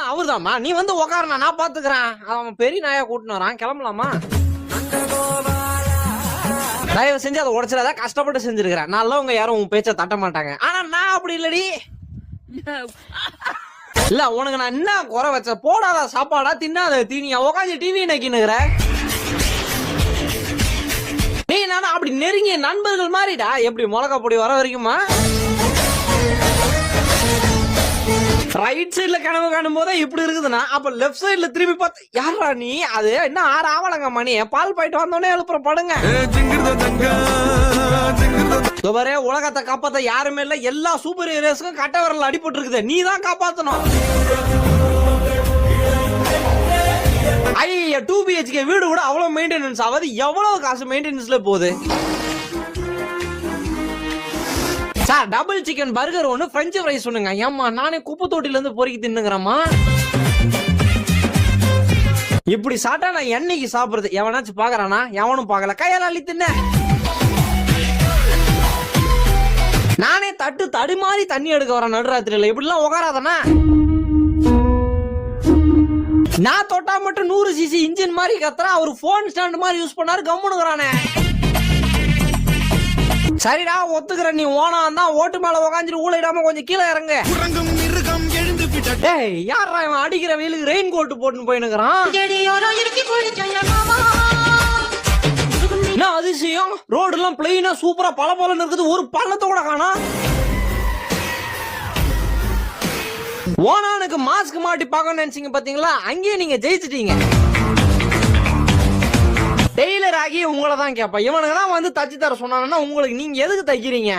அவர்தாம்மா. நீ வந்து உக்காரணா, நான் பாத்துக்கிறேன். அவன் பெரிய நாயா கூட்டினு வரான், கிளம்பலாமா? தயவு செஞ்சு அதை உடைச்சிடாத, கஷ்டப்பட்டு செஞ்சிருக்கிறேன். நான் உங்க யாரும் உன் பேச்ச தட்ட மாட்டாங்க. ஆனா நான் அப்படி இல்லடி. இல்ல உனக்கு நான் என்ன குறை வச்ச? போடாத சாப்பாடா, தின்னாத தீனியா, உட்காந்து டிவி நக்கினுக்குற. நீ நானும் அப்படி நெருங்கிய நண்பர்கள் மாதிரிடா. எப்படி மிளகா பொடி வர வரைக்குமா? ரைட் சைட்ல கனவு காணும் போதே இப்படி இருக்குதுன்னா, அப்ப லெப்ட் சைட்ல திரும்பி பார்த்து யாரா நீ? அது என்ன 6 ஆவலங்க மணி, பால் போயிட்டு வந்தோடனே எழுப்புற படுங்க. உலகத்தை காப்பாத்த யாருமே இல்ல. எல்லா சூப்பர் ஹீரோஸ்க்கும் கட்ட விரல் அடிபட்டு இருக்குது. நீ தான் காப்பாத்தணும். 2 BHK வீடு கூட அவ்வளவு மெயின்டெனன்ஸ் ஆகாது. எவ்வளவு காசு மெயின்டெனன்ஸ்ல போகுது சார்? டபுள் சிக்கன் பர்கர் ஒன்னு, பிரெஞ்ச் ஃப்ரைஸ் ஒண்ணுங்க. ஏமா நானே குப்பை தொட்டில இருந்து பொறுக்கி தின்னுங்கிறமா. இப்படி சாப்பிட்டா நான் என்னைக்கு சாப்பிடுறது? எவனாச்சும் பாக்குறானா? எவனும் பாக்கல. கையால அள்ளி தின்ன. நானே தடு மாதிரி தண்ணி எடுக்க வரேன் நடுராத்திரியில. இப்படி எல்லாம் உகாராதனா? நான் தொட்டா மட்டும் 100 cc இன்ஜின் மாதிரி கத்துறா. அவரு போன் ஸ்டாண்ட் மாதிரி யூஸ் பண்ணாரு, கம்முனுக்குறானே. சரிடா ஒத்துக்கிற, நீ ஓனா தான் ஓட்டு மேல உக்காந்துட்டு ஊழையிடாம கொஞ்சம் கீழே இறங்க. ஏய் யாரா இவன் அடிக்கிற வெயிலுக்கு ரெயின் கோட் போட்டுன்னு போயினுக்குறான்? என்ன அதிசயம், ரோடு எல்லாம் பிளைனா சூப்பரா பல இருக்குது, ஒரு பள்ளத்தை கூட காணோம். ஓனானுக்கு மாஸ்க் மாட்டி பார்க்கணும்னு நினைச்சீங்க பாத்தீங்களா? அங்கேயே நீங்க ஜெயிச்சிட்டீங்க. டெய்லர் ஆகி உங்களை தான் கேட்பேன். இவனுக்கு தான் வந்து தச்சு தர சொன்னாங்கன்னா உங்களுக்கு நீங்க எதுக்கு தைக்கிறீங்க?